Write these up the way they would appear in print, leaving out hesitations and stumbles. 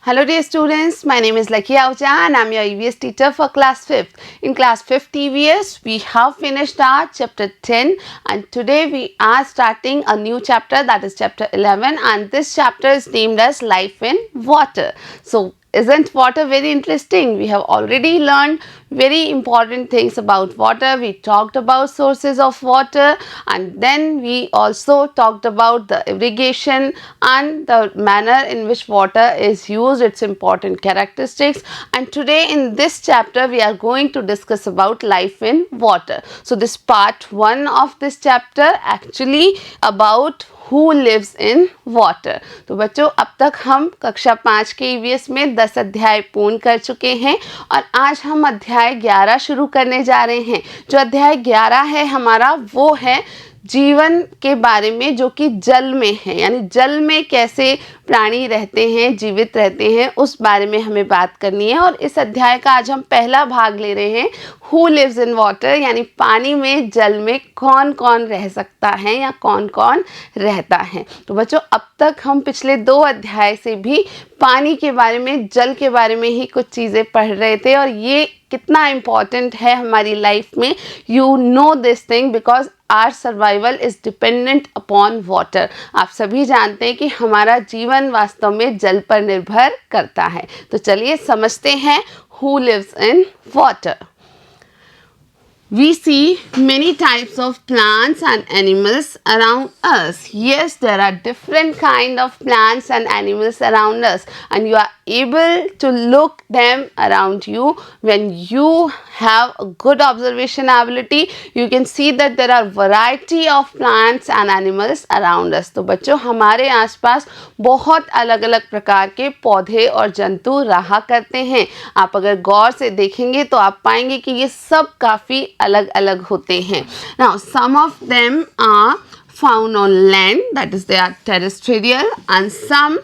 Hello dear students, my name is Lucky Ahuja and I am your EVS teacher for class 5th. In class 5th EVS, we have finished our chapter 10 and today we are starting a new chapter, that is chapter 11, and this chapter is named as Life in Water. So isn't water very interesting? We have already learned very important things about water. We talked about sources of water and then we also talked about the irrigation and the manner in which water is used, its important characteristics, and today in this chapter we are going to discuss about life in water. So this part 1 of this chapter actually about who lives in water. तो बच्चों अब तक हम कक्षा 5 के EVS में 10 अध्याय पूर्ण कर चुके हैं और आज हम अध्याय 11 शुरू करने जा रहे हैं। जो अध्याय 11 है हमारा वो है जीवन के बारे में जो कि जल में है, यानी जल में कैसे प्राणी रहते हैं, जीवित रहते हैं, उस बारे में हमें बात करनी है। और इस अध्याय का आज हम पहला भाग ले रहे हैं, हु लिव्स इन वाटर, यानी पानी में, जल में कौन कौन रह सकता है या कौन कौन रहता है। तो बच्चों अब तक हम पिछले 2 अध्याय से भी पानी के बारे में, जल के बारे में ही कुछ चीज़ें पढ़ रहे थे और ये कितना इम्पॉर्टेंट है हमारी लाइफ में। You know this thing because our survival is dependent upon water. आप सभी जानते हैं कि हमारा जीवन वास्तव में जल पर निर्भर करता है। तो चलिए समझते हैं who lives in water. We see many types of plants and animals around us. Yes, there are different kind of plants and animals around us and you are able to look them around you. When you have a good observation ability, you can see that there are variety of plants and animals around us. तो बच्चों हमारे आसपास बहुत अलग अलग प्रकार के पौधे और जंतु रहा करते हैं। आप अगर गौर से देखेंगे तो आप पाएंगे कि ये सब काफ़ी अलग अलग होते हैं। Now some of them are found on land, that is they are terrestrial, and some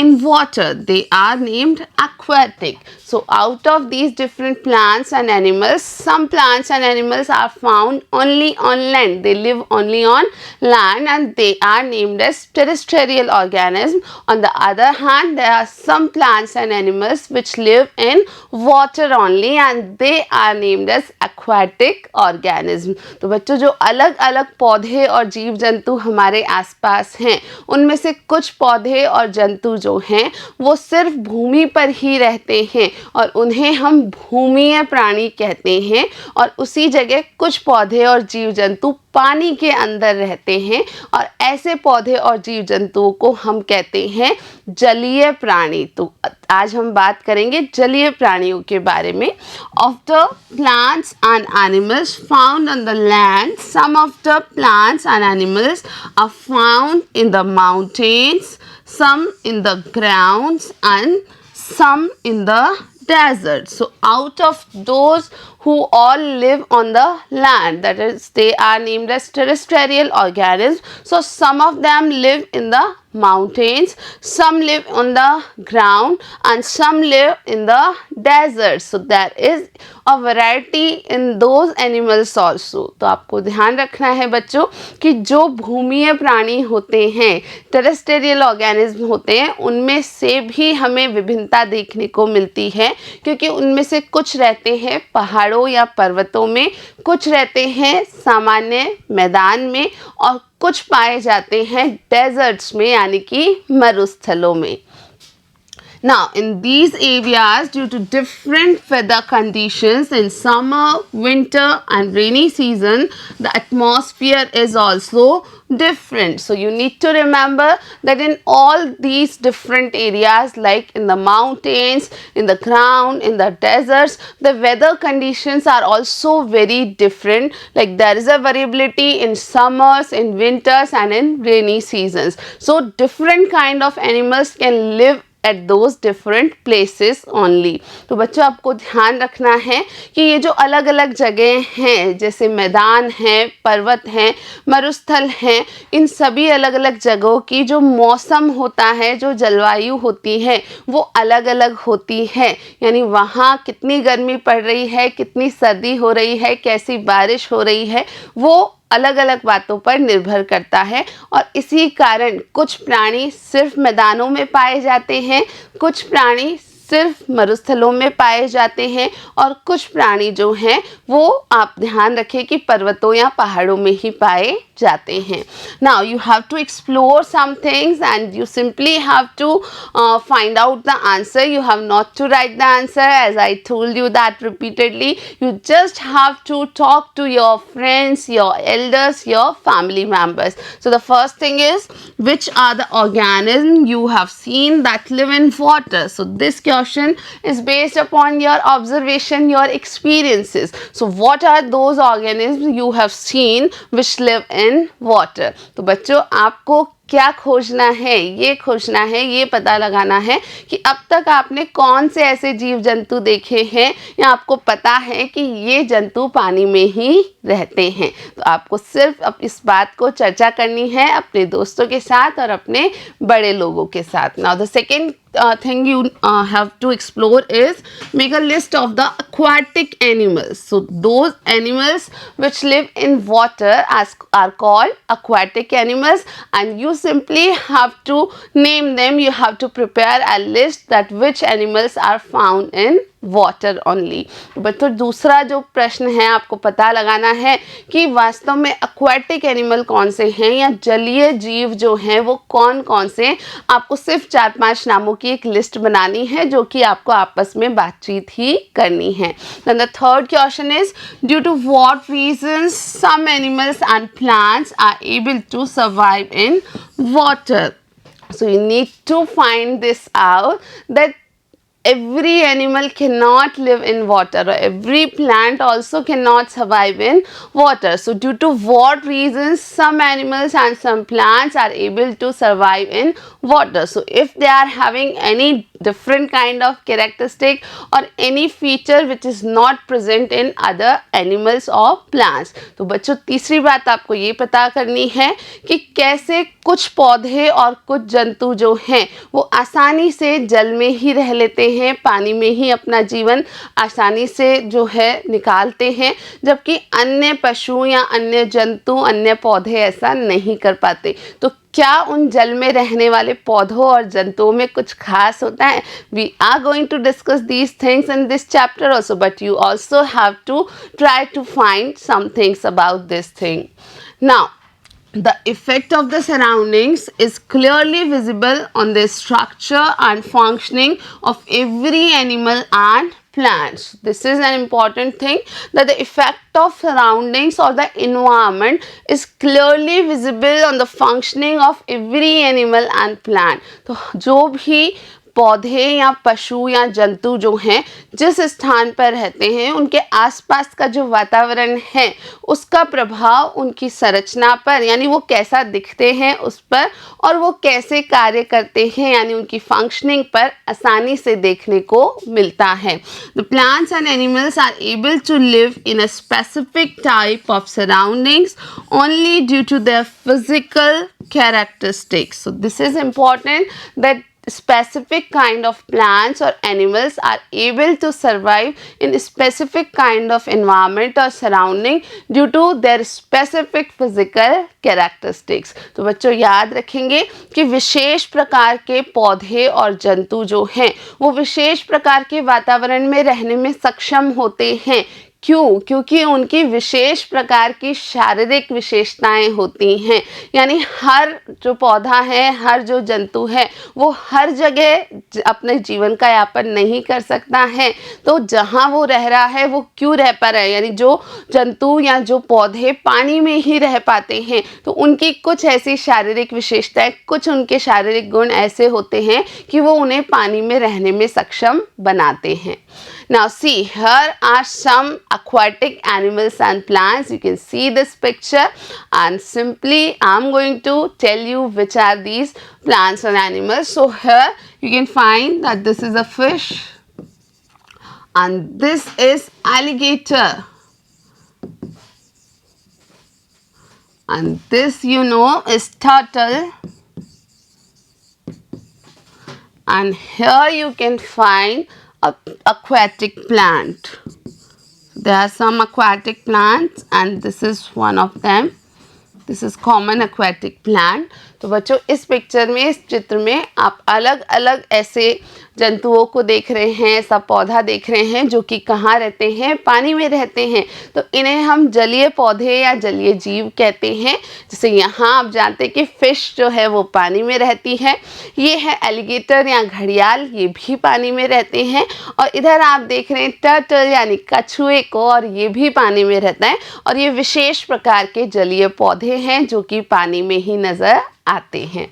in water, they are named aquatic. So out of these different plants and animals, some plants and animals are found only on land, they live only on land and they are named as terrestrial organisms. On the other hand, there are some plants and animals which live in water only and they are named as aquatic organisms. तो बच्चों जो अलग अलग पौधे और जीव जंतु हमारे आसपास हैं, उनमें से कुछ पौधे और जंतु जो हैं वो सिर्फ भूमि पर ही रहते हैं और उन्हें हम भूमीय प्राणी कहते हैं, और उसी जगह कुछ पौधे और जीव जंतु पानी के अंदर रहते हैं और ऐसे पौधे और जीव जंतुओं को हम कहते हैं जलीय प्राणी। तो आज हम बात करेंगे जलीय प्राणियों के बारे में। Of the plants and animals found on the land, some of the plants and animals are found in the mountains, some in the grounds and some in the desert. So out of those who all live on the land, that is they are named as terrestrial organisms. So some of them live in the mountains, some live on the ground and some live in the desert. So there is a variety in those animals also. तो आपको ध्यान रखना है बच्चों कि जो भूमीय प्राणी होते हैं, टेरेस्टेरियल ऑर्गेनिज्म होते हैं, उनमें से भी हमें विभिन्नता देखने को मिलती है क्योंकि उनमें से कुछ रहते हैं पहाड़ों या पर्वतों में, कुछ रहते हैं सामान्य मैदान में और कुछ पाए जाते हैं डेजर्ट्स में यानी कि मरुस्थलों में। Now, in these areas, due to different weather conditions in summer, winter and rainy season, the atmosphere is also different. So, you need to remember that in all these different areas like in the mountains, in the ground, in the deserts, the weather conditions are also very different. Like there is a variability in summers, in winters and in rainy seasons. So, different kind of animals can live at those different places only. तो बच्चों आपको ध्यान रखना है कि ये जो अलग अलग जगह हैं, जैसे मैदान हैं, पर्वत हैं, मरुस्थल हैं, इन सभी अलग अलग जगहों की जो मौसम होता है, जो जलवायु होती है, वो अलग अलग होती है। यानी वहाँ कितनी गर्मी पड़ रही है, कितनी सर्दी हो रही है, कैसी बारिश हो रही है, वो अलग अलग बातों पर निर्भर करता है और इसी कारण कुछ प्राणी सिर्फ मैदानों में पाए जाते हैं, कुछ प्राणी सिर्फ मरुस्थलों में पाए जाते हैं और कुछ प्राणी जो हैं वो आप ध्यान रखें कि पर्वतों या पहाड़ों में ही पाए जाते हैं. Now you have to explore some things and you simply have to find out the answer. You have not to write the answer as I told you that repeatedly. You just have to talk to your friends, your elders, your family members. So the first thing is, which are the organisms you have seen that live in water? So this question is based upon your observation, your experiences. So what are those organisms you have seen which live in water. तो बच्चों आपको क्या खोजना है, ये खोजना है, ये पता लगाना है कि अब तक आपने कौन से ऐसे जीव जंतु देखे हैं या आपको पता है कि ये जंतु पानी में ही रहते हैं. तो आपको सिर्फ अब इस बात को चर्चा करनी है अपने दोस्तों के साथ और अपने बड़े लोगों के साथ. Now the second thing you have to explore is make a list of the aquatic animals. So those animals which live in water are called aquatic animals and you simply have to name them. You have to prepare a list that which animals are found in water only. बच्चों दूसरा जो प्रश्न है आपको पता लगाना है कि वास्तव में एक्वाटिक एनिमल कौन से हैं या जलीय जीव जो हैं वो कौन कौन से हैं. आपको सिर्फ 4-5 नामों की एक लिस्ट बनानी है जो कि आपको आपस में बातचीत ही करनी है. Then the third question is, due to what reasons some animals and plants are able to survive in water? So you need to find this out, that every animal cannot live in water or every plant also cannot survive in water. So due to what reasons some animals and some plants are able to survive in water? So if they are having any different kind of characteristic or any feature which is not present in other animals or plants. तो बच्चों तीसरी बात आपको ये पता करनी है कि कैसे कुछ पौधे और कुछ जंतु जो हैं वो आसानी से जल में ही रह लेते हैं, पानी में ही अपना जीवन आसानी से जो है निकालते हैं, जबकि अन्य पशु या अन्य जंतु, अन्य पौधे ऐसा नहीं कर पाते. तो क्या उन जल में रहने वाले पौधों और जंतुओं में कुछ खास होता है? We are going to discuss these things in this chapter also, but you also have to try to find some things about this thing. Now, the effect of the surroundings is clearly visible on the structure and functioning of every animal and plants. This is an important thing, that the effect of surroundings or the environment is clearly visible on the functioning of every animal and plant. तो जो भी पौधे या पशु या जंतु जो हैं जिस स्थान पर रहते हैं उनके आसपास का जो वातावरण है उसका प्रभाव उनकी संरचना पर, यानी वो कैसा दिखते हैं उस पर, और वो कैसे कार्य करते हैं यानी उनकी फंक्शनिंग पर आसानी से देखने को मिलता है. The plants and animals are able to live in a specific type of surroundings only due to their physical characteristics. So this is important, that specific kind of plants or animals are able to survive in a specific kind of environment or surrounding due to their specific physical characteristics. तो बच्चों याद रखेंगे कि विशेष प्रकार के पौधे और जंतु जो हैं वो विशेष प्रकार के वातावरण में रहने में सक्षम होते हैं. क्यों? क्योंकि उनकी विशेष प्रकार की शारीरिक विशेषताएं होती हैं. यानी हर जो पौधा है, हर जो जंतु है वो हर जगह अपने जीवन का यापन नहीं कर सकता है. तो जहाँ वो रह रहा है वो क्यों रह पा रहा है, यानी जो जंतु या जो पौधे पानी में ही रह पाते हैं तो उनकी कुछ ऐसी शारीरिक विशेषताएं, कुछ उनके शारीरिक गुण ऐसे होते हैं कि वो उन्हें पानी में रहने में सक्षम बनाते हैं. Now see, here are some aquatic animals and plants. You can see this picture and simply I'm going to tell you which are these plants and animals. So here you can find that this is a fish and this is alligator. And this you know is turtle. And here you can find aquatic plant. There are some aquatic plants and this is one of them. This is common aquatic plant. तो बच्चों इस picture में, इस चित्र में आप अलग अलग ऐसे जंतुओं को देख रहे हैं, ऐसा पौधा देख रहे हैं जो कि कहाँ रहते हैं, पानी में रहते हैं। तो इन्हें हम जलीय पौधे या जलीय जीव कहते हैं। जैसे यहाँ आप जानते हैं कि फिश जो है वो पानी में रहती है। ये है एलिगेटर या घड़ियाल, ये भी पानी में रहते हैं। और इधर आप देख रहे हैं टर्टल यानी कछुए को, और ये भी पानी में रहता है। और ये विशेष प्रकार के जलीय पौधे हैं जो कि पानी में ही नज़र आते हैं।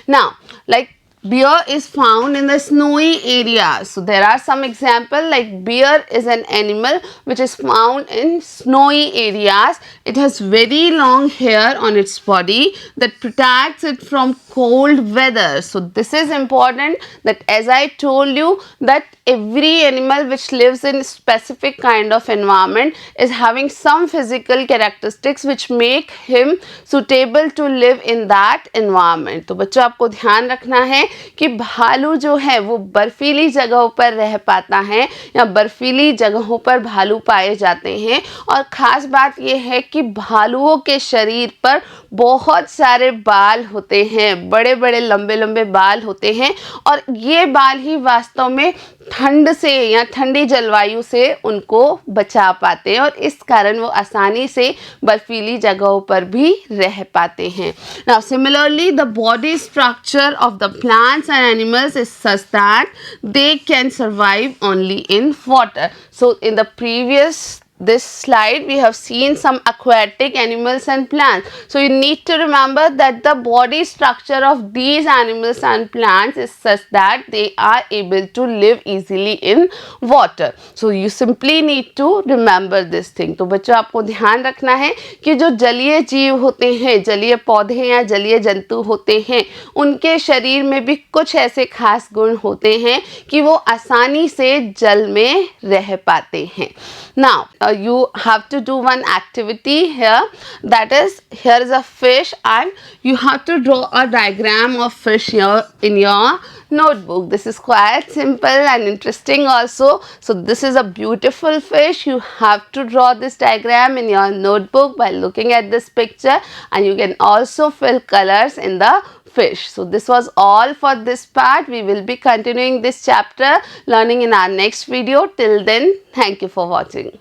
Now, like bear is found in the snowy areas. So there are some example, like bear is an animal which is found in snowy areas. It has very long hair on its body that protects it from cold weather. So this is important, that as I told you that every animal which lives in specific kind of environment is having some physical characteristics which make him suitable to live in that environment. तो बच्चों आपको ध्यान रखना है कि भालू जो है वो बर्फीली जगहों पर रह पाता है, या बर्फीली जगहों पर भालू पाए जाते हैं। और ख़ास बात ये है कि भालुओं के शरीर पर बहुत सारे बाल होते हैं, बड़े बड़े लंबे लंबे बाल होते हैं। और ये बाल ही वास्तव में ठंड से या ठंडी जलवायु से उनको बचा पाते हैं, और इस कारण वो आसानी से बर्फीली जगहों पर भी रह पाते हैं। Now similarly the body structure of the plants and animals is such that they can survive only in water. So in the previous this slide we have seen some aquatic animals and plants. So you need to remember that the body structure of these animals and plants is such that they are able to live easily in water. So you simply need to remember this thing. तो बच्चों आपको ध्यान रखना है कि जो जलीय जीव होते हैं, जलीय पौधे या जलीय जंतु होते हैं, उनके शरीर में भी कुछ ऐसे खास गुण होते हैं कि वो आसानी से जल में रह पाते हैं। Now you have to do one activity here, that is, here is a fish and you have to draw a diagram of fish here in your notebook. This is quite simple and interesting also. So this is a beautiful fish. You have to draw this diagram in your notebook by looking at this picture, and you can also fill colors in the fish. So this was all for this part. We will be continuing this chapter learning in our next video. Till then, thank you for watching.